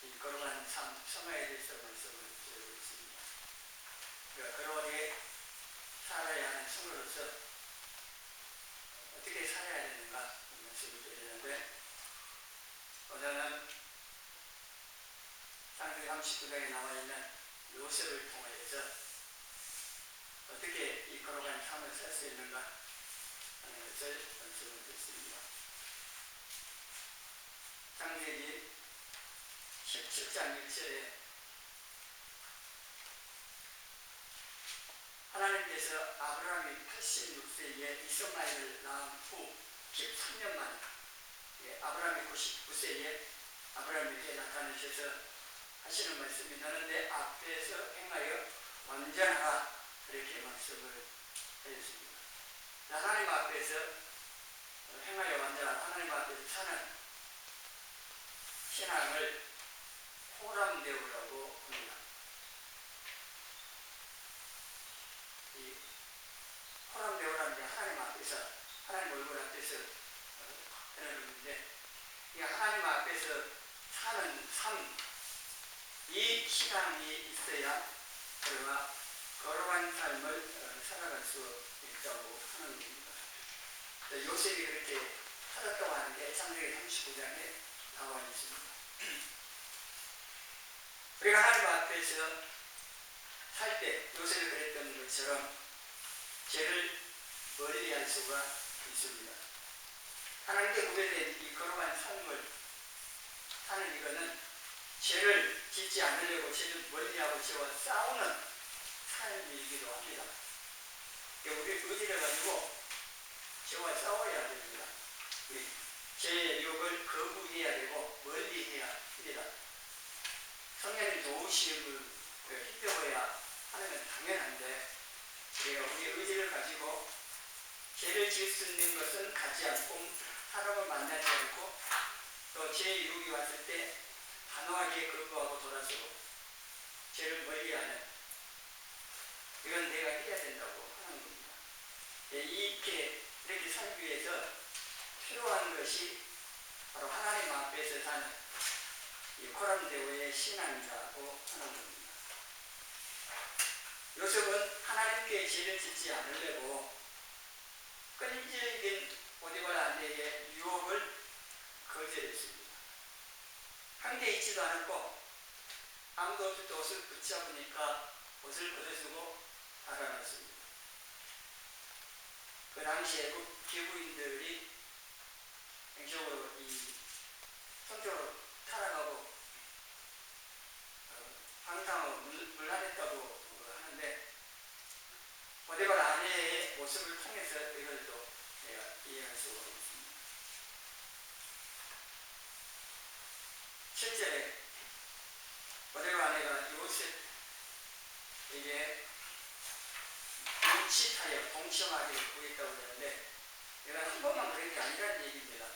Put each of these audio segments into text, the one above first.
이 거룩한 삶, 생활에 대해서 말씀을 드리고 있습니다. 그러니까 거룩하게 살아야 하는 성으로서 어떻게 살아야 되는가 말씀을 드리는데, 오늘은 창세기 39장에 나와 있는 요셉을 통해서 어떻게 이 거룩한 삶을 살 수 있는가 하는 것을 말씀을 드렸습니다. 창세기 17장 1절에 하나님께서 아브라함이 86세에 이스마엘을 낳은 후 13년 만에, 아브라함이 99세에 아브라함에게 나타나셔서 하시는 말씀이, 너는 내 앞에서 행하여 완전하라, 그렇게 말씀을 해주십니다. 하나님 앞에서 행하여 완전하라, 하나님 앞에서 사는 신앙을 호람대우라고 합니다. 이 호람대우라는 게 하나님 앞에서, 하나님 얼굴 앞에서 하는 의미인데, 이 하나님 앞에서 사는 삶, 이 신앙이 있어야 우리가 거룩한 삶을 살아갈 수 있다고 하는 겁니다. 요셉이 그렇게 살았다고 하는 게 창세기 39장에 나와 있습니다. 우리가 하나님 앞에서 살 때 요셉이 그랬던 것처럼 죄를 멀리할 수가 있습니다. 하나님께 구별된 이 거룩한 삶을 사는 이거는 죄를 짓지 않으려고 죄를 멀리하고 죄와 싸우는 삶이기도 합니다. 우리 의지를 가지고 죄와 싸워야 됩니다. 죄의 유혹을 거부해야 되고 멀리해야 합니다. 성령의 도우심을 힘겨워야 하는 건 당연한데, 우리가 우리의 의지를 가지고 죄를 지을 수 있는 것은 가지 않고, 사람을 만나지 않고, 또 죄의 유혹이 왔을 때 단호하게 거부하고 돌아서고 죄를 멀리하는, 이건 내가 해야 된다고 하는 겁니다. 이렇게 살기 위해서 필요한 것이 바로 하나님 앞에서 사는 이 호람대오의 신앙이라고 하는 겁니다. 요셉은 하나님께 죄를 짓지 않으려고 끈질긴 보디발 아내의 유혹을 거절했습니다. 함께 있지도 않았고, 아무도 없을 때 옷을 붙잡으니까 옷을 벗어주고 달아났습니다. 그 당시 애국 기부인들이 행적으로 성적으로 타락하고 황당하고 물란했다고 하는데, 보디발 아내의 모습을 통해서 이걸 또 내가 이해할 수가 있습니다. 실제 보디발 아내가 요셉에게 눈치타협, 동침하게 구했다고 하는데, 내가 한 번만 그런 게 아니라는 얘기입니다.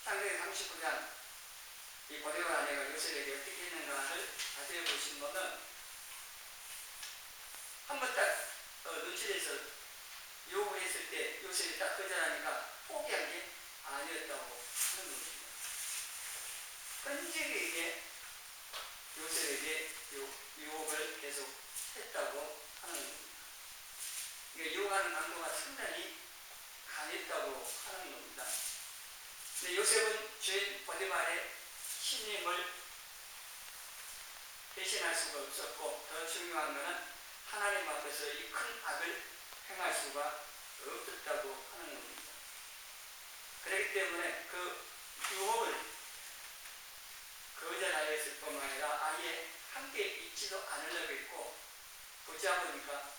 창세기 39장 이 보디발 아내가 요셉에게 어떻게 했는가를 자세히 보시면은, 한 번 딱 눈치를 해서 유혹을 했을 때 요셉이 딱 거절하니까 포기한 게 아니었다고 하는 겁니다. 끈질기게 요셉에게 유혹을 계속 했다고 하는 겁니다. 이게 유혹하는 강도가 상당히 강했다고 하는 겁니다. 근데 요셉은 주인 보디발의 신임을 배신할 수가 없었고, 더 중요한 것은 하나님 앞에서 이 큰 악을 행할 수가 없었다고 하는 겁니다. 그렇기 때문에 그 유혹을 거절하였을 뿐만 아니라 아예 함께 있지도 않으려고 했고, 붙잡으니까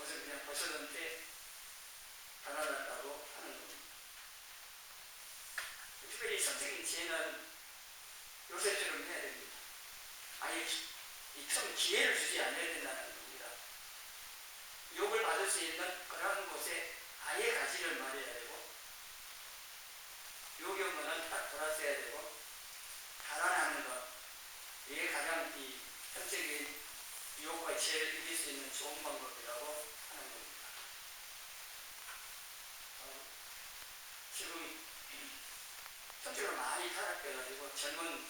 옷을 그냥 벗어둔 채 달아났다고 하는 겁니다. 특별히 성적인 죄는 요셉처럼 해야 됩니다. 아예 처음 기회를 주지 않아야 된다는 겁니다. 욕을 받을 수 있는 그런 곳에 아예 가지를 말해야 되고, 욕이 오면은 딱 돌아서야 되고, 달아나는 것, 이게 가장 이 성적인 유혹과 죄를 이길 수 있는 좋은 방법이라고 하는 겁니다. 지금 성적으로 많이 타락돼가지고 젊은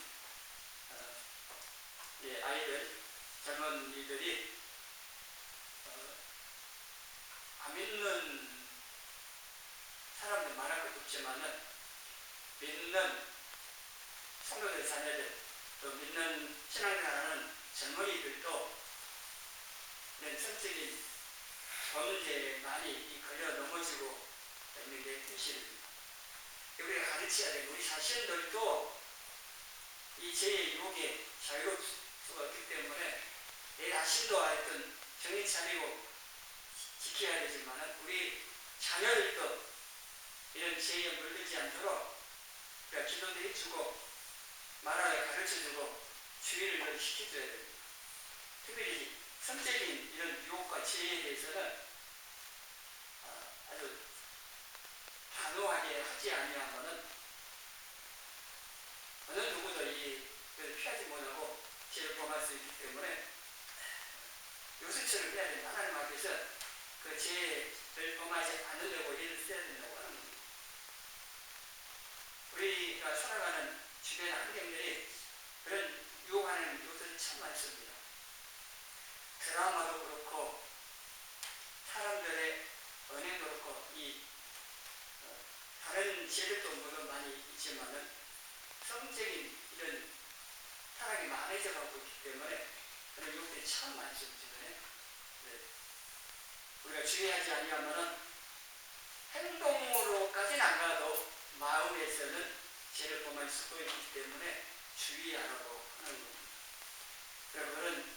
아이들, 젊은이들이 안 믿는 사람들 많았고 없지만은 믿는 성도들 자녀들, 또 믿는 신앙생활하는 젊은이들도 이런 성적인 범죄에 많이 걸려 넘어지고 있는 게 현실입니다. 우리가 가르쳐야 되고 우리 자신들도 이 죄의 유혹에 자유로울 수가 없기 때문에 내 자신도 하여튼 정신 차리고 지켜야 되지만 우리 자녀들도 이런 죄에 물들지 않도록 우리가 기도도 해주고 말하게 가르쳐주고 주의를 시켜줘야 됩니다. 특별히 성적인 이런 유혹과 죄에 대해서는 아주 단호하게 하지 아니하면은 어느 누구도 이걸 피하지 못하고 죄를 범할 수 있기 때문에 요새처럼 해야 된다. 하나님 앞에서 그 죄를 범하지 않으려고 일을 써야 된다고 하는 겁니다. 우리가 살아가는 주변 환경들이 그런 유혹하는 요소들이 참 많습니다. 드라마도 그렇고 사람들의 은행도 그렇고 다른 죄들도 물론 많이 있지만은 성적인 이런 타락이 많아져 가고 있기 때문에 그런 유혹들이 참 많습니다. 우리가 주의하지 아니하면은 행동으로까지는 안 가도 마음에서는 죄를 범할 수도 있기 때문에 주의하라고 하는 겁니다. 그런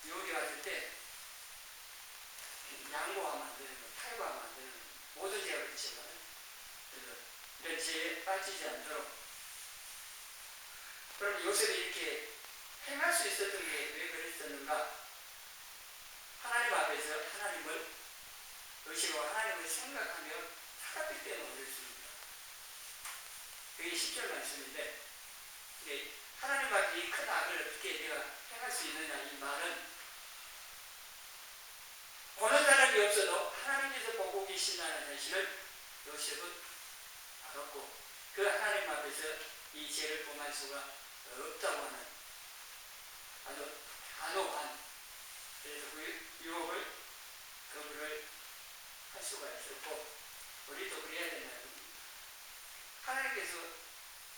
유혹이 왔을 때 양보하면 안 되는 거, 탈구하면 안 되는 거, 모든 죄가 그렇지만 이런 죄에 빠지지 않도록. 그럼 요셉이 이렇게 행할 수 있었던 게 왜 그랬었는가? 하나님 앞에서 하나님을 의식하고 하나님을 생각하며 살았기 때문에 그렇습니다. 그게 10절 말씀인데 하나님 앞에 이 큰 악을 어떻게 내가 행할 수 있느냐, 이 말은 보는 사람이 없어도 하나님께서 보고 계신다는 사실을 요셉은 알았고 그 하나님 앞에서 이 죄를 범할 수가 없다고 하는 아주 단호한, 그래서 그 유혹을 거부를 할 수가 있었고 우리도 그래야 된다는 겁니다. 하나님께서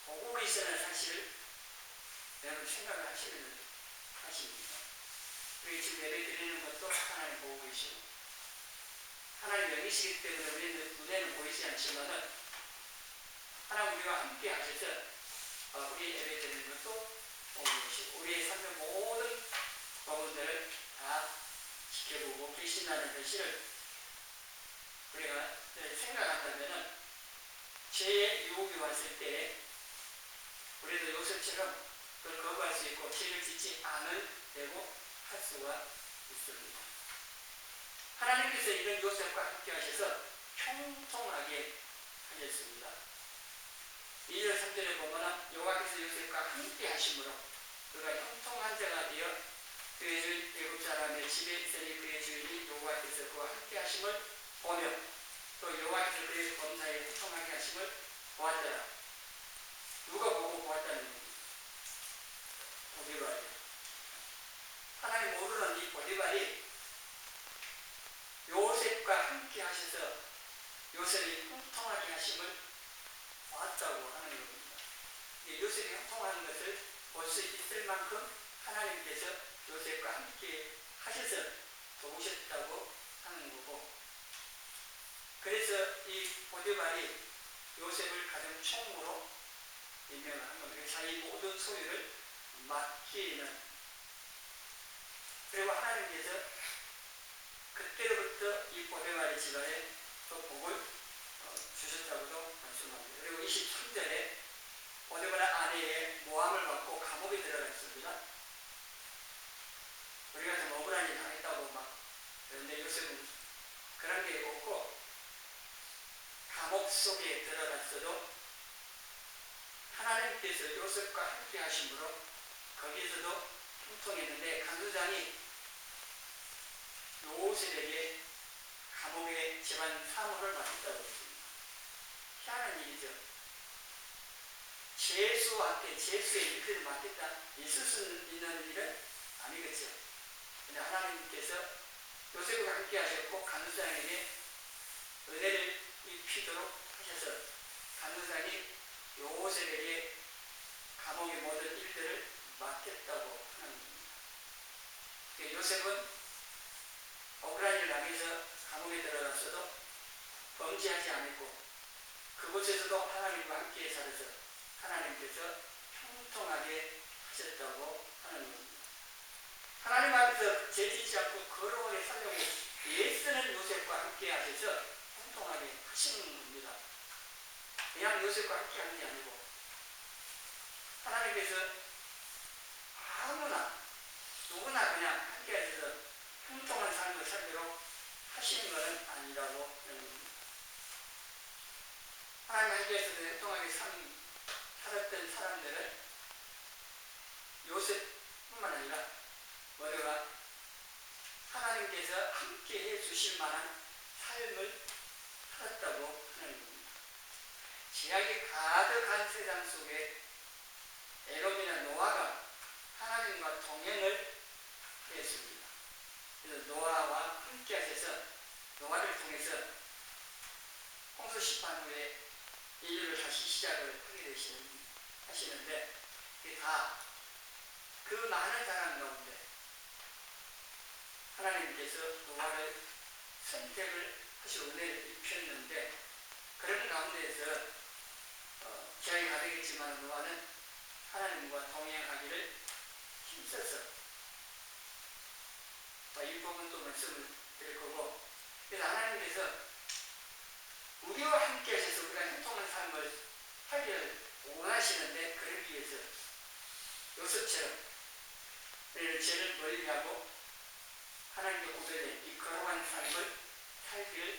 보고 계시다는 사실을 여러분 생각을 하시는 하십니다. 우리 지금 예배 드리는 것도 하나님 보고 계시고 하나님 영이시기 때문에 우리는 눈에는 보이지 않지만은 하나님 우리와 함께 하셔서 우리 예배 드리는 것도 보고 계시고 우리의 삶의 모든 부분들을 다 지켜보고 계신다는 사실을 우리가 생각한다면은 죄의 유혹이 왔을 때 우리도 요셉처럼 그걸 거부할 수 있고 죄를 짓지 않으려고 할 수가 있습니다. 하나님께서 이런 요셉과 함께 하셔서 형통하게 하셨습니다. 2절 3절에 보면 여호와께서 요셉과 함께 하심으로 그가 형통한 자가 되어 그의 애굽 사람의 집에 있으니 그의 주인이 여호와께서 그와 함께 하심을 보며 또 여호와께서 그의 범사에 형통하게 하심을 보았더라. 누가 보고 보았다는 겁니다. 보디발이. 하나님 모르는 이 보디발이 요셉과 함께 하셔서 요셉이 형통하게 하심을 보았다고 하는 겁니다. 요셉이 형통하는 것을 볼 수 있을 만큼 하나님께서 요셉과 함께 하셔서 도우셨다고 하는 거고, 그래서 이 보디발이 요셉을 가정 총무로 임명한 겁니다. 자기 모든 소유를 맡기는. 그리고 하나님께서 그때로부터 이 보디발의 집안에 또 복을 주셨다고도 말씀합니다. 그리고 23절에 보디발의 아내의 모함을 받고 감옥에 들어갔습니다. 우리가 좀 억울한 일 당했다고 막 그런데 요셉은 그런 게 없고 감옥 속에 들어갔어도 하나님께서 요셉과 함께 하심으로 거기에서도 형통했는데 간수장이 요셉에게 감옥의 집안 사무를 맡겼다고 했습니다. 희한한 일이죠. 죄수와 함께 죄수의 일들을 맡겠다 있을 수 있는 일은 아니겠죠. 근데 하나님께서 요셉과 함께 하셨고 간수장에게 은혜를 입히도록 하셔서 간수장이 요셉에게 감옥의 모든 일들을 맡겼다고 하는 겁니다. 요셉은 억울한 일을 당해서 감옥에 들어갔어도 범죄하지 않았고 그곳에서도 하나님과 함께 살아서 하나님께서 형통하게 하셨다고 하는 겁니다. 하나님 앞에서 죄짓지 않고 거룩하게 살려고 애쓰는 요셉과 함께 하셔서 형통하게 하시는 겁니다. 그냥 요셉과 함께 하는 게 아니고 하나님께서 아무나 누구나 그냥 함께 하셔서 형통한 삶을 살도록 하시는 것은 아니라고 하는 겁니다. 하나님 함께해서 형통하게 살았던 사람들은 요셉뿐만 아니라 모두가 하나님께서 함께 해주실 만한 삶을 살았다고 하는 겁니다. 죄악이 가득한 세상 속에 애굽이나 노아가 하나님과 동행을 했습니다. 그래서 노아와 함께 하셔서 노아를 통해서 홍수 심판 후에 인류를 다시 시작을 하게 하시는데 그게 다 그 많은 사람 가운데 하나님께서 노아를 선택을 하시고 은혜를 입혔는데 그런 가운데에서 죄악이 가득했지만 노아는 하나님과 동행하기를 힘써서 이 부분 또 말씀을 드릴 거고 그래서 하나님께서 우리와 함께 하셔서 우리가 형통한 삶을 하기를 원하시는데 그러기 위해서 요셉처럼 우리는 죄를 멀리하고 하나님께 고백해 이 거룩한 삶을 살기를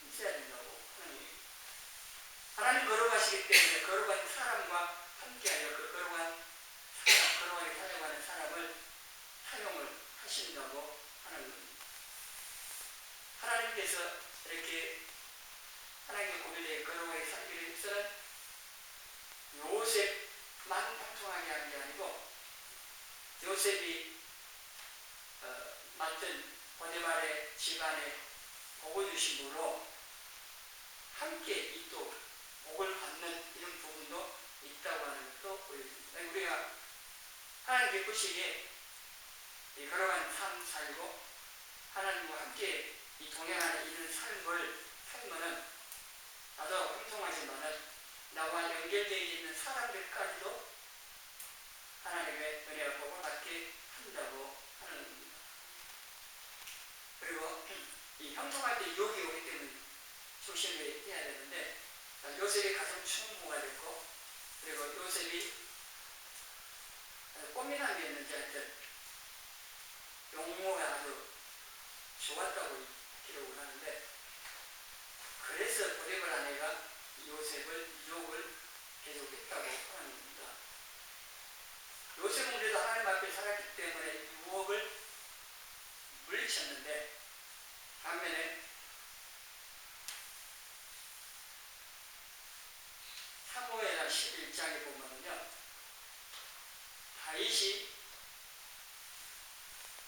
힘써야 된다고 하는 얘기입니다. 하나님 거룩하시기 때문에 거룩한 사람과 함께하여 그 거룩하게 살아가는 사람을 사용을 하신다고 하는 겁니다. 하나님께서 이렇게 하나님의 고백에 거룩하게 살기를 힘쓰는 요셉만 형통하게 하는 게 아니고 요셉이 맡은 보디발의 집안에 복을 주심으로 함께 이 또 복을 받는 이런 부분도 있다고 하는 것도 보여줍니다. 우리가 하나님께 보시기에 이 거룩한 삶 살고 하나님과 함께 이 동행하는 이런 삶을 살면은 나도 형통하지만은 나와 연결되어 있는 사람들까지도 하나님의 은혜와 복을 받게 한다고 하는 겁니다. 그리고 이 형통할 때 유혹이 오기 때문에 조심을 해야 되는데 요셉이 가슴 충무가 됐고 그리고 요셉이 꽃미남 게 있는지 하여튼 용모가 아주 좋았다고 기록을 하는데 그래서 보디발 아내가 요셉을 유혹을 계속했다고 하는 겁니다. 요셉은 그래도 하나님 앞에 살았기 때문에 유혹을 물리쳤는데 반면에 사무엘하 11장에 보면은요 다윗이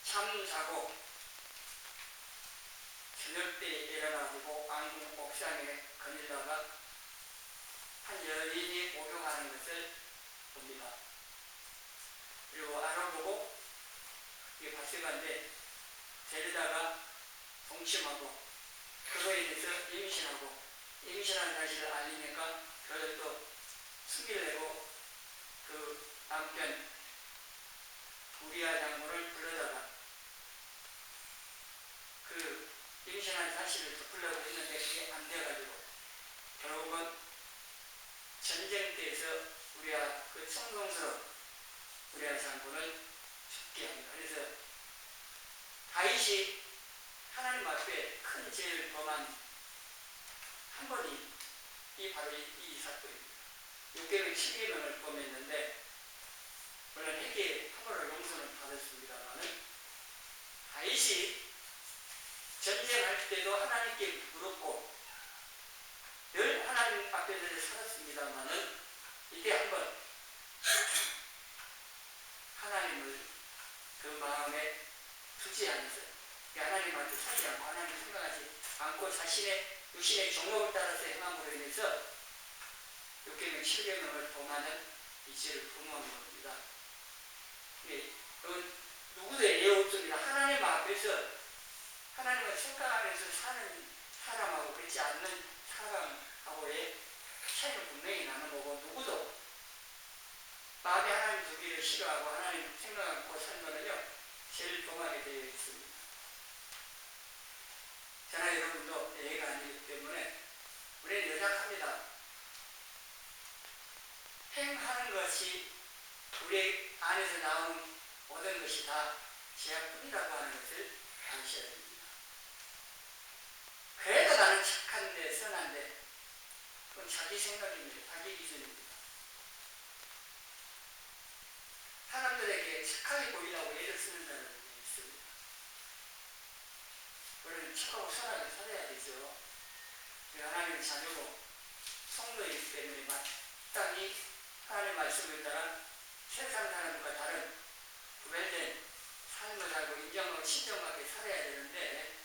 잠자고 저녁 때 일어나고 왕궁 옥상에 거닐다가 한 여인이 목욕하는 것을 봅니다. 그리고 알아보고 이게 바세바인데 데리다가 동침하고 그거에 대해서 임신하고 임신한 사실을 알리니까 그걸 또 승기를 내고 그 남편 우리아 장군을 불러다가 그 임신한 사실을 덮으려고 했는데 그게 안 돼가지고 결국은 전쟁 때에서 우리아 그 청동스러운 우리아 장군을 죽게 합니다. 그래서 다윗이 하나님 앞에 큰 죄를 범한 한 번이 바로 이 사건입니다. 6개월 7계명을 범했는데 물론 회개 함으로 용서는 받았습니다만은 다윗이 전쟁할 때도 하나님께 물었고 늘 하나님 앞에서 살았습니다만은 이때 한번 하나님한테 살지 않고 하나님을 생각하지 않고 자신의 육신의 정욕을 따라서 행함으로 인해서 6계명 7계명을 범하는 이 죄를 범하는 겁니다. 누구도 예외 없습니다. 하나님 앞에서 하나님을 생각하면서 사는 사람하고 그렇지 않는 사람하고의 차이는 분명히 나는 거고, 누구도 마음에 하나님 두기를 싫어하고 하나님 생각 않고 살면은요 죄를 범하게 되어 있습니다. 저나 여러분도 예외가 아니기 때문에 우리는 연약합니다. 행하는 것이 우리 안에서 나오는 모든 것이 다 죄악뿐이라고 하는 것을 아셔야 됩니다. 그래도 나는 착한데 선한데 그건 자기 생각입니다. 자기 기준입니다. 사람들에게 착하게 보이려고 애를 쓰는 사람이 있습니다. 우리는 착하고 선하게 살아야 되죠. 하나님의 자녀고 성도이기 때문에 마땅히 하나님의 말씀을 따라 세상 사람들과 다른 구별된 삶을 살고 인정하고 친정하게 살아야 되는데,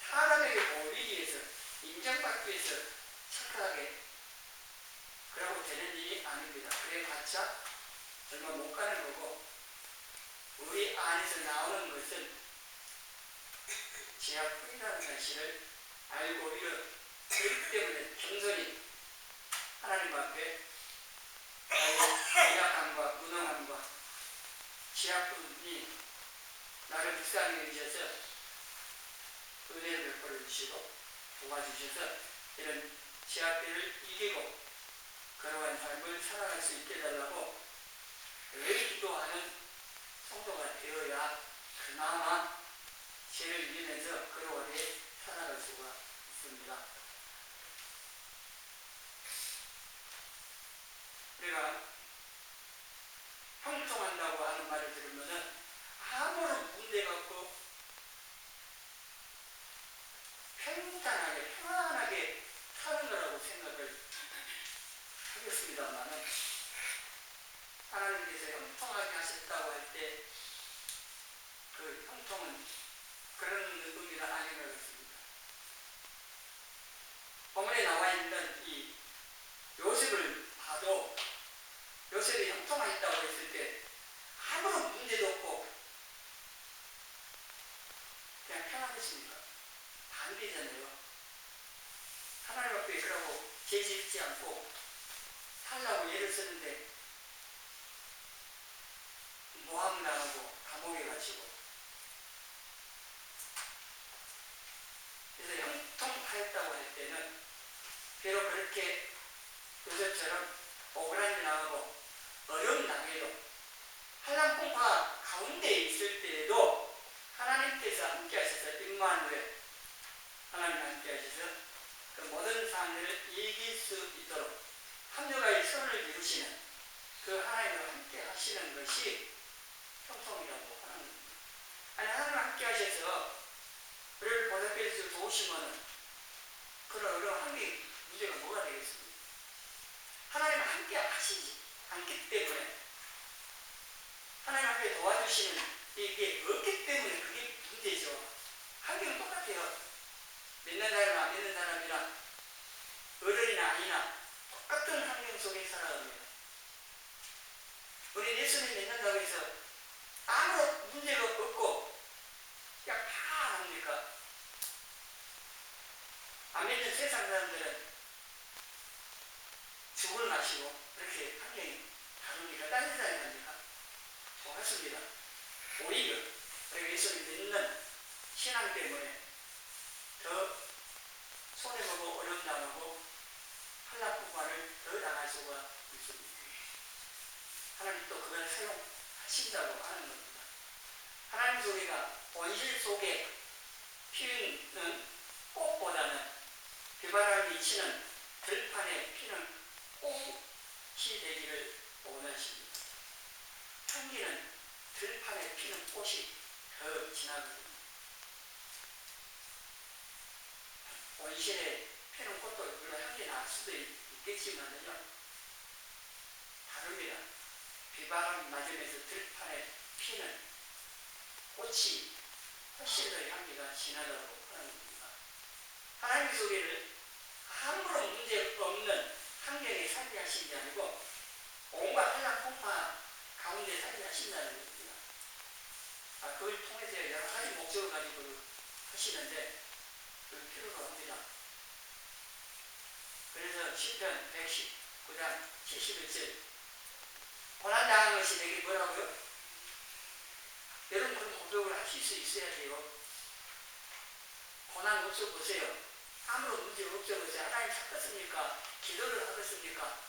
사람에게 보이기 위해서 인정받기 위해서 착하게 그러고 되는 일이 아닙니다. 그래봤자 얼마 못 가는 거고, 우리 안에서 나오는 것은 죄악뿐이라는 사실을 알고 그렇기 때문에 겸손히 하나님 앞에 나의 약함과 무능함과 죄악뿐이 나를 불쌍히 여기셔서 은혜를 베풀어 주시고 도와주셔서 이런 죄악들을 이기고 그러한 삶을 살아갈 수 있게 해달라고 늘 기도하는 성도가 되어야 그나마 죄를 이기면서 그러하게 살아갈 수가 있습니다. 우리가 형통한다고 하는 말을 들으면은 아무런 문제가 없고 평안하게 사는 거라고 생각을 하겠습니다만은, 하나님께서 형통하게 하셨다고 할 때 그 형통은 그런 의미가 아닌 것 같습니다. 본문에 나와 있는 이 요셉을 봐도 요셉이 형통하였다고 했을 때 아무런 문제도 없고 그냥 편하겠습니까? 반대잖아요. 하나님 앞에 그러고 죄짓지 않고 살라고 예를 쓰는데 모함당하고 감옥에 갇히고, 그래서 형통하였다고 할 때는 비록 그렇게 요셉처럼 억울한 일 나가고 어려움 당해도 한란풍파 가운데 있을 때에도 하나님께서 함께 하셔서 임마누엘, 하나님 함께 하셔서 그 모든 상황을 이길 수 있도록 합력하여 선을 이루시는 그 하나님과 함께 하시는 것이 형통이라고 하는 겁니다. 아니, 하나님 함께 하셔서 우리를 보살펴서 도우시면은 그런 어려운 한계 문제가 뭐가 되겠습니까? 하나님 함께 하시지 않기 때문에, 하나님 함께 도와주시는 이게 없기 때문에 그게 문제죠. 한계는 똑같아요. 믿는 사람이나 안 믿는 사람이나 어른이나 아니나 똑같은 환경 속에 살아갑니다. 우리 예수님 믿는다고 해서 아무런 문제가 없고 그냥 편안합니까? 안 믿는 세상 사람들은 죽을 마시고 그렇게 환경이 다릅니까? 다른 세상이 다릅니까? 똑같습니다. 오히려 우리가 예수님 믿는 신앙 때문에 더 손해보고 어려움당하고 한락부관을 더 당할 수가 있습니다. 하나님 또 그걸 사용하신다고 하는 겁니다. 하나님 소리가 본실 속에 피는 꽃보다는 비바람이 치는 들판에 피는 꽃이 되기를 원하십니다. 향기는 들판에 피는 꽃이 더 진하거든요. 본실에 피는 꽃도 물론 향기 날 수도 있겠지만요, 다릅니다. 비바람 맞으면서 들판에 피는 꽃이 훨씬 더 향기가 진하다고 하는 겁니다. 하나님께서 우리를 아무런 문제 없는 환경에 살게 하신 게 아니고 온갖 한량폭파 가운데 살게 하신다는 겁니다. 그걸 통해서 여러 가지 목적을 가지고 하시는데 그 필요가 합니다. 그래서 시편 119장 71절 고난당한 것이 내게 뭐라고요? 여러분 그런 고백을 하실 수 있어야 돼요. 고난 없어 보세요. 아무런 문제 없어 보세요. 하나님 찾겠습니까? 기도를 하겠습니까?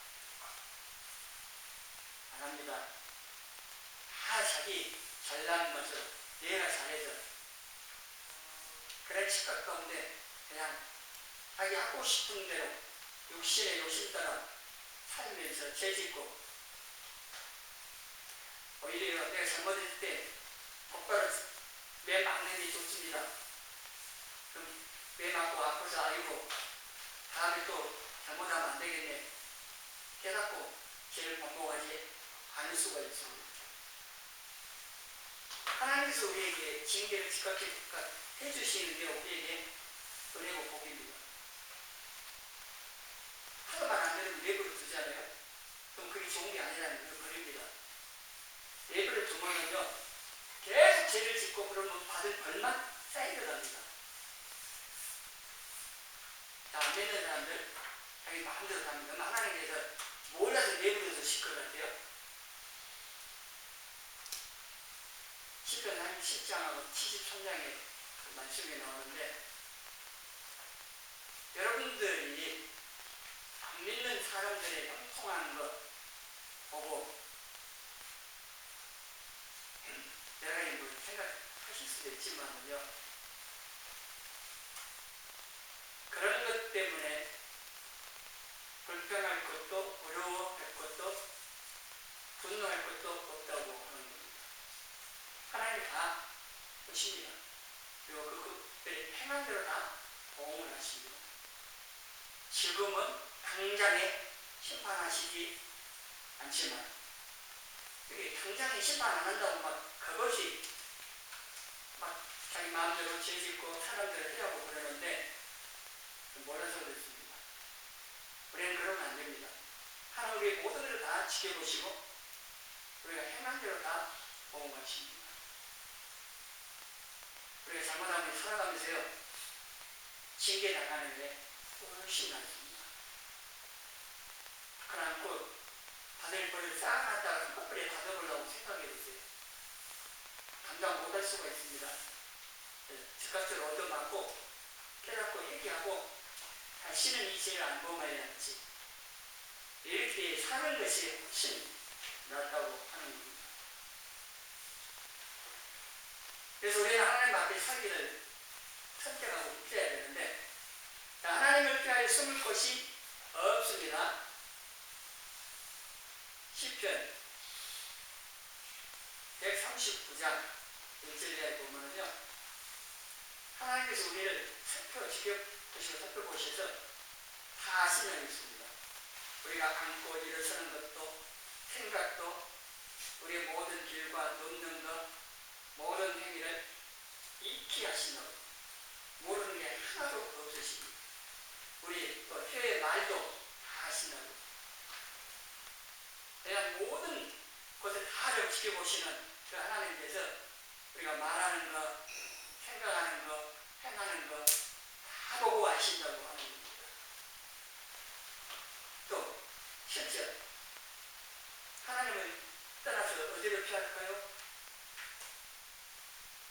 안 합니다. 다 자기 잘난 것을 내가 잘해서 그런 착각 가운데 그냥 자기 하고 싶은 대로 육신의 욕심 따라 살면서 죄짓고 오히려 내가 잘못했을 때 똑바로 매 막는 게 좋습니다. 그럼 매 맞고 아파서 아이고 다음에 또 잘못하면 안 되겠네 깨닫고 죄를 반복하지 않을 수가 있습니다. 하나님께서 우리에게 징계를 즉각해 해주시는 게 우리에게 은혜고 복입니다. 하도 말 안 되면 내버려 두잖아요. 그럼 그게 좋은 게 아니라는 걸 버립니다. 내버려 두면요 계속 죄를 짓고 그러면 받을 벌만 쌓이게 됩니다. 안 믿는 사람들 자기 마음대로 합니다. 하나님께서 몰라서 내버려서 쉴 것 같아요. 시편 10장하고 73장에 그 말씀이 나오는데 여러분들이 안 믿는 사람들의 형통한 것 보고 여러 가지 뭐 생각하실 수도 있지만요 그런 것 때문에 불평할 것도 어려워할 것도 분노할 것도 없다고 하는 겁니다. 하나님이 다 보십니다. 그리고 그것들이 행한 대로 다 보응을 하십니다. 지금은 당장에 심판하시지 않지만 이게 당장에 심판 안 한다고 막 그것이 막 자기 마음대로 죄짓고 사람들을 해하고 그러는데 몰라서 그렇습니다. 우리는 그러면 안 됩니다. 하나님의 모든 것을 다 지켜보시고 우리가 행한 대로 다 보응하십니다. 우리가 잘못하면 살아가면서요 징계 나가는 게 훨씬 낫습니다. 그러나 받을 벌을 쌓아놨다가 한꺼번에 받아보려고 생각해보세요. 감당 못할 수가 있습니다. 즉각적으로 얻어맞고 깨닫고 얘기하고 다시는 이 죄를 안 범하지 않지. 이렇게 사는 것이 훨씬 낫다고 하는 겁니다. 그래서 우리는 하나님 앞에 살기를 선택하고 있어야 되는데 하나님을 피하여 숨을 곳이 없습니다. 시편 139장 1절에 보면요 하나님께서 우리를 살펴보셔서 다 아시는 있습니다. 우리가 앉고 일어서는 것도 생각도 우리의 모든 길과 넘는 것 모든 행위를 익히 하시는 모르는 게 하나도 없으십니다. 우리 또 혀의 말도 다 하시는 그냥 모든 것을 다 지켜보시는 그 하나님께서 우리가 말하는 것, 생각하는 것, 행하는 것 다 보고 아신다고 하는 겁니다. 또 실제 하나님을 떠나서 어디로 피할까요?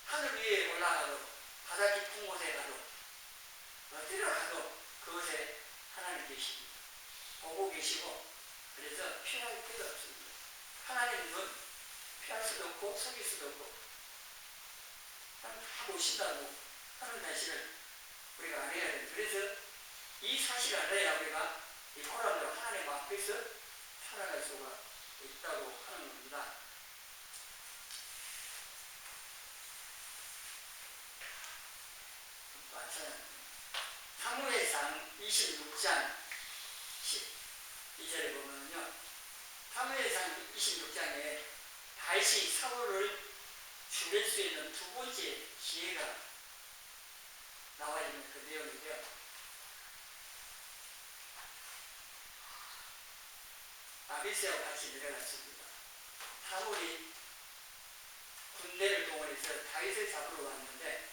하늘 위에 올라가도 바다 깊은 곳에 가도 어디로 가도 그곳에 하나님 계십니다. 보고 계시고 그래서 피할 필요 없습니다. 하나님은 피할 수도 없고 속일 수도 없고 다 보신다고 하는 사실을 우리가 알아야 됩니다. 그래서 이 사실을 알아야 우리가 이 보람대로 하나님 앞에서 살아갈 수가 있다고 하는 겁니다. 사무엘상 26장 12절에 보면요 사무엘상 26장에 다윗이 사울을 줄일 수 있는 두 번째 기회가 나와 있는 그 내용인데요. 아비새와 같이 내려갔습니다. 사울이 군대를 동원해서 다윗을 잡으러 왔는데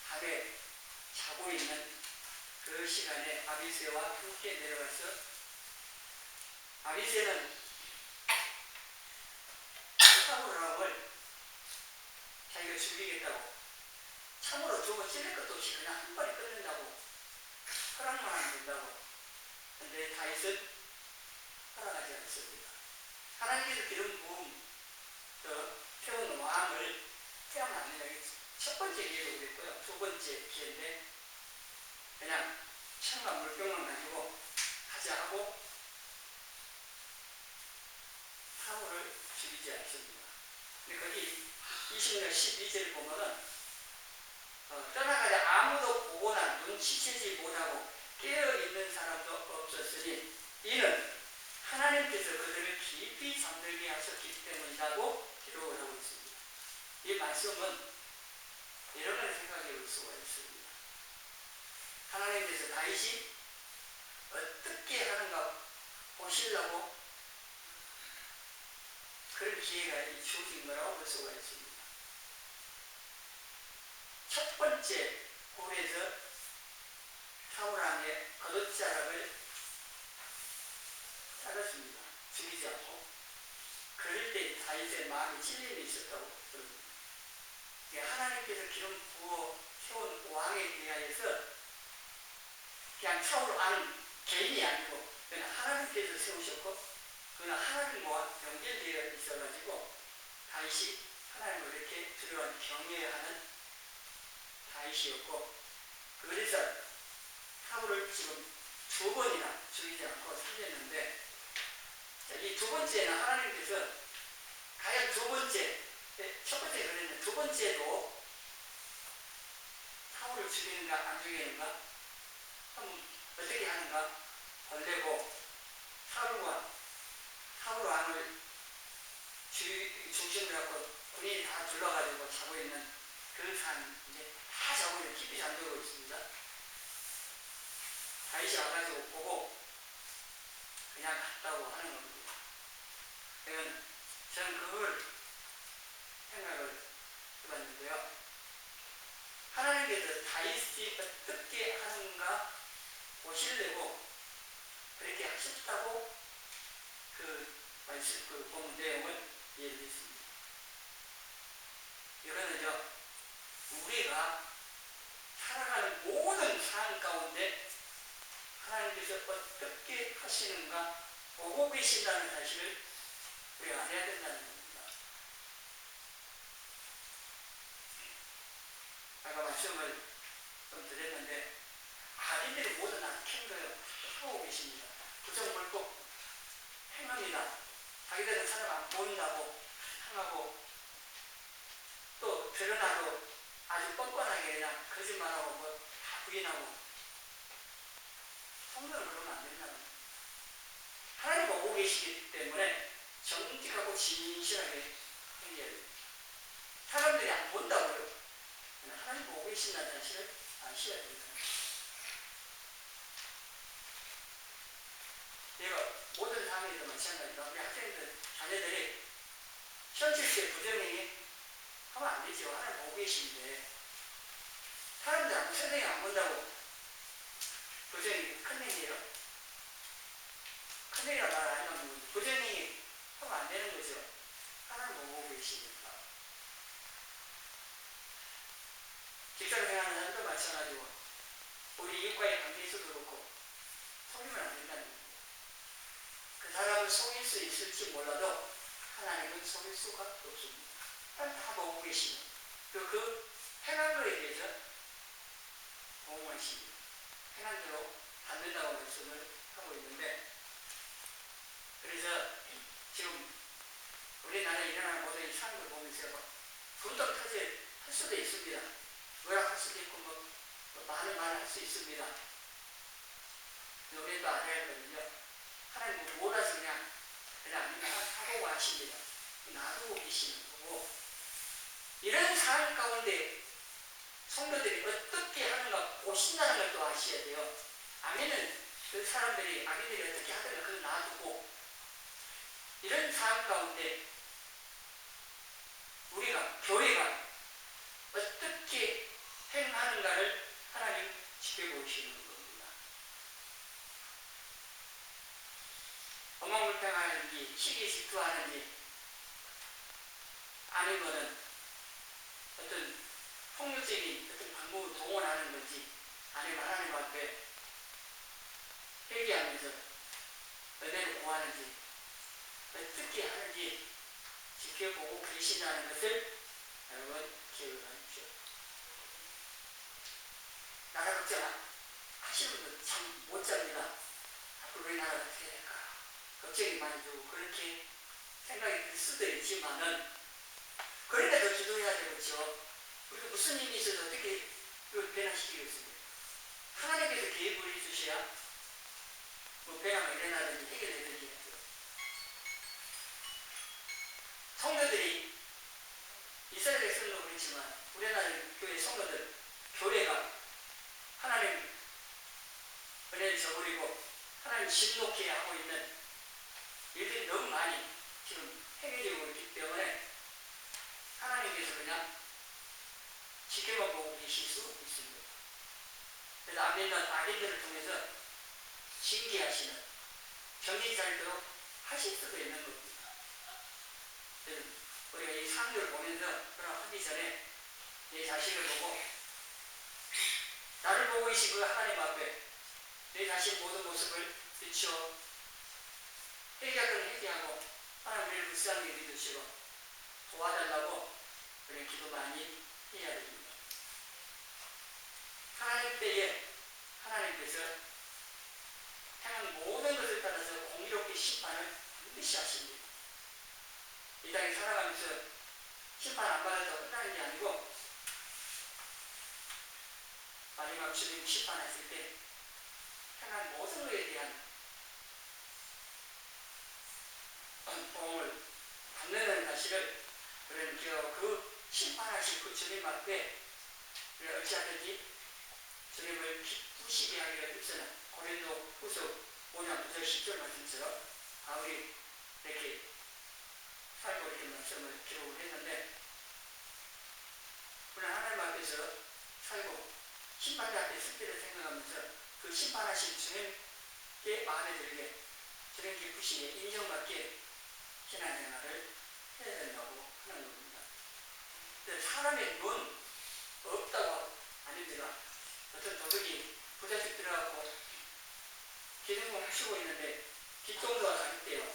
밤에 자고 있는 그 시간에 아비새와 함께 내려가서 아비새는 사울 왕을 자기가 죽이겠다고 참으로 두 번 찔릴 것도 없이 그냥 한 번에 끝낸다고 허락만 하면 된다고. 그런데 다윗은 허락하지 않습니다. 하나님께서 기름 부음 태운 왕을 태우면 안 된다. 첫 번째 기회로 그랬고요. 두 번째 기회인데 그냥 창과 물병만 가지고 가자 하고 사울을 죽이지 않습니다. 근데 거기 20년 12절을 보면은 떠나가자 아무도 보거나 눈치채지 못하고 깨어있는 사람도 없었으니 이는 하나님께서 그들을 깊이 잠들게 하셨기 때문이라고 기록을 하고 있습니다. 이 말씀은 여러 가지 생각해 볼 수가 있습니다. 하나님께서 다윗이 어떻게 하는가 보시려고 그런 기회가 주어진 거라고 볼 수가 있습니다. 첫 번째 굴에서 사울왕의 겉옷자락을 자랐습니다. 죽이지 않고. 그럴 때 다윗의 마음에 찔림이 있었다고 그럽니다. 하나님께서 기름 부어 세운 왕에 대하여서 그냥 사울 왕 개인이 아니고 그냥 하나님께서 세우셨고 그는 하나님과 연결되어 있어가지고 다윗이 하나님을 이렇게 두려워 경외하는 다윗이었고 그래서 사울을 지금 두 번이나 죽이지 않고 살렸는데 이 두 번째는 하나님께서 과연 두 번째 첫 번째 그랬는데 두 번째도 사울을 죽이는가 안 죽이는가 그럼 어떻게 하는가 벌레고 사울 왕을 중심으로 하고 군인이 다 둘러가지고 자고 있는 그 산 이제 다 자고 있는 깊이 잠들고 있습니다. 다윗이 와가지고 보고 그냥 갔다고 하는 겁니다. 저는 그걸 생각을 해봤는데요. 하나님께서 다윗이 어떻게 하는가 보시려고 그렇게 하셨다고 그 말씀, 그 본 내용을 이해했습니다. 이거는요, 우리가 살아가는 모든 상황 가운데 하나님께서 어떻게 하시는가 보고 계신다는 사실을 우리가 알아야 된다는 겁니다. 아까 말씀을 좀 드렸는데 아기들이 모두 다 캔거예요. 하고 계십니다. 부정불복 행합니다. 자기들은 사람 안 보인다고 행하고 또 드러나도 아주 뻔뻔하게 그냥 거짓말하고 뭐 다 부인하고 성경은 그러면 안 된다는 거예요. 하나님 보고 계시기 때문에 정직하고 진실하게 행해야 됩니다. 사람들이 안 본다고요. 하나님 보고 계신다는 사실을 아셔야 됩니다. 내가 모든 상황에서 마찬가지입니다. 우리 학생들, 자녀들이 현실 때 부정행위 하면 안 되죠. 하나님 보고 계시는데 사람들 안 선생님 안 본다고 부정행위 큰 행위예요. 큰 행위라 말 안 하면 부정행위 하면 안 되는 거죠. 하나님 보고 계시니까. 직장 생활하는 사람도 마찬가지고 우리 이웃과의 관계에서도 그렇고 속이면 안 된다는 거예요. 그 사람을 속일 수 있을지 몰라도 하나님은 속일 수가 없습니다. 하나님 다 보고 계시고 그 행한 거에 대해서 공헌하십니다. 행한 대로 받는다고 말씀을 하고 있는데 그래서 지금 우리나라에 일어나는 모든 이 상황을 보면서 분당 터질 할 수도 있습니다. 뭐라 할 수도 있고 많은 말을 할 수 있습니다. 우리도 알아야 했거든요. 하나님은 몰라서 그냥 하고 하십니다. 놔두고 계시는 거고 이런 상황 가운데 성도들이 어떻게 하는가 보신다는 걸 또 아셔야 돼요. 아멘은 그 사람들이 아멘들이 어떻게 하더라 그걸 놔두고 이런 상황 가운데 우리가 교회가 어떻게 행하는가를 하나님 지켜보시는 겁니다. 엉망불평하는지 시기 질투하는지 아니면은 어떤 폭력적인 어떤 방법을 동원하는 건지 아니면 하나님 앞에 회개하면서 은혜를 구하는지 어떻게 하는지 지켜보고 계시다는 것을 여러분 기억하십시오. 나라 걱정 하시는 분들 참 못 잡니다. 앞으로 우리 나라가 어떻게 될까 걱정이 많이 되고 그렇게 생각이 들 수도 있지만은 그러니까 더 기도해야 되겠죠. 우리가 무슨 일이 있어도 어떻게 이걸 변화시키겠습니까? 하나님께서 개입을 해주셔야 뭐 변화가 일어나든지 해결되든지 해야죠. 성도들이 이스라엘 백성도 그렇지만 우리나라 교회 성도들 교회가 하나님 은혜를 저버리고 하나님 신록해 하고 있는 일들이 너무 많이 지금 행해지고 있기 때문에 하나님께서 그냥 지켜만 보고 계실 수 있습니다. 그래서 안 믿는 악인들을 통해서 징계하시는 정의잘도 하실 수도 있는 겁니다. 그래서 우리가 이 상도를 보면서 그럼 하기 전에 내 자신을 보고 나를 보고 계시고 하나님 앞에 내 자신 모든 모습을 비추어 회개하던 회개하고 하나님 우리를 불쌍히 믿으시고 도와달라고 우리는 기도 많이 해야 됩니다. 하나님 때에 하나님께서 행한 모든 것을 따라서 공의롭게 심판을 반드시 하십니다. 이 땅에 살아가면서 심판 안 받아서 끝나는 게 아니고 마지막 주님 심판하실 때 행한 모든 것에 대한 보험을 받는다는 사실을 우리는 그 심판하실 그 주님 앞에 우리가 어찌하든지 주님을 기쁘시게 하기를 입서는 고린도 후서 5장 9절 10절 말씀처럼 바울이 이렇게 살고 이렇게 말씀을 기록을 했는데 우리는 하나님 앞에서 살고 심판자 앞에 설 때를 생각하면서 그 심판하신 주님께 마음에 들게 주님 기쁘시게 인정받게 신앙생활을 해야 된다고 하는 겁니다. 사람의 눈 없다고 아닙니다. 어떤 도둑이 부잣집 들어가고 기능을 하시고 있는데 뒷동도가 가겠대요.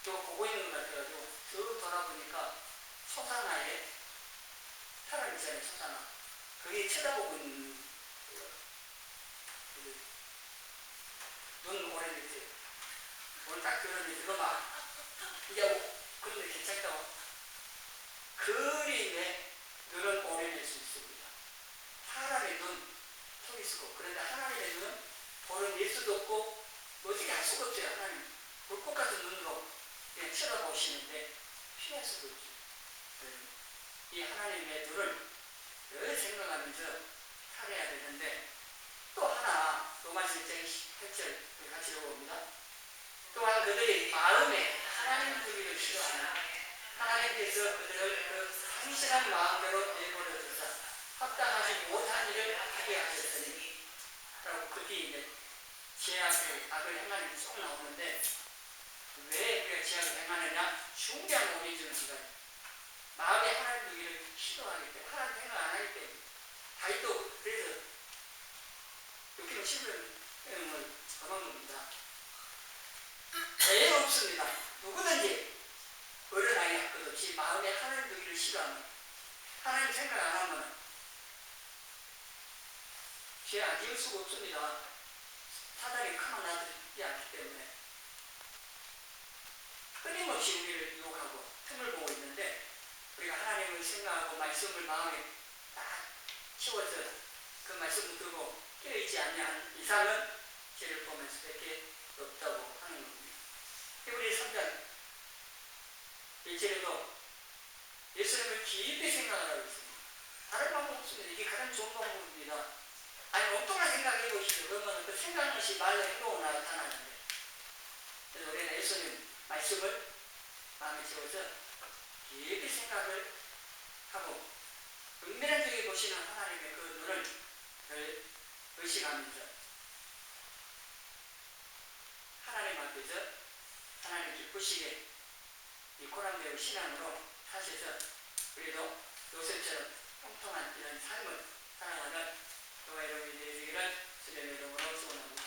또 보고 있는 것 같아가지고 쭉 돌아보니까 소사나에 사람 있잖아요. 소사나 그게 쳐다보고 있는 눈 오래 밑에 오늘 딱 그러는데 그거 막 이제 그런데 괜찮다고 그림에 눈은 오래될 수 있습니다. 사람의 눈 속이 있고 그런데 하나님의 눈은 보는 예수도 없고 어떻게 할 수가 없어요. 하나님 불꽃 같은 눈으로 그냥 쳐다보시는데 피할 수도 없죠. 이 하나님의 눈을 늘 생각하면서 살아야 되는데 또 하나 로마서 1장 8절 같이 읽어봅니다. 또한 그들이 마음에 하나님 주기를 싫어하나 하나님께서 그들을 그 상실한 마음대로 내버려 두사 합당하지 못한 일을 하게 하셨으니 라고 그 뒤에 이제 죄악을 악을 행하는 게 쭉 나오는데 왜 우리가 죄악을 행하느냐 중대한 원인 중 한 가지 마음에 하나님 두기를 싫어하기 때문에 하나님 생각 안 하기 때문에 다윗도 그래서 욕기로 11을 범한 겁니다. 죄 없습니다. 누구든지 어른아이 할 것 없이 마음에 하나님 두기를 싫어하면 하나님 생각 안 하면 죄 안 지을 수가 없습니다. 사단이 가만 놔두지 않기 때문에 끊임없이 우리를 유혹하고 틈을 보고 있는데 우리가 하나님을 생각하고 말씀을 마음에 딱 치워서 그 말씀을 듣고 깨어있지 않는 이상은 죄를 보면서 밖에 없다고 하는 겁니다. 히브리 3장 1절에도 예수님을 깊이 생각을 하고 있습니다. 다른 방법 없습니다. 이게 가장 좋은 방법입니다. 아니, 엉뚱한 생각해 보시죠. 그러면 그 생각한 것이 말로 행동으로 나타나는데. 그래서 우리는 예수님 말씀을 마음에 채워서 깊이 생각을 하고, 은밀한 쪽에 보시는 하나님의 그 눈을 의식하면서 하나님 앞에서 하나님 기쁘시게 이 고난배우 신앙으로 사셔서 우리도 요셉처럼 통통한 이런 삶을 살아가는 저와 여러분이 되시기를 주님의 이름으로 소원합니다.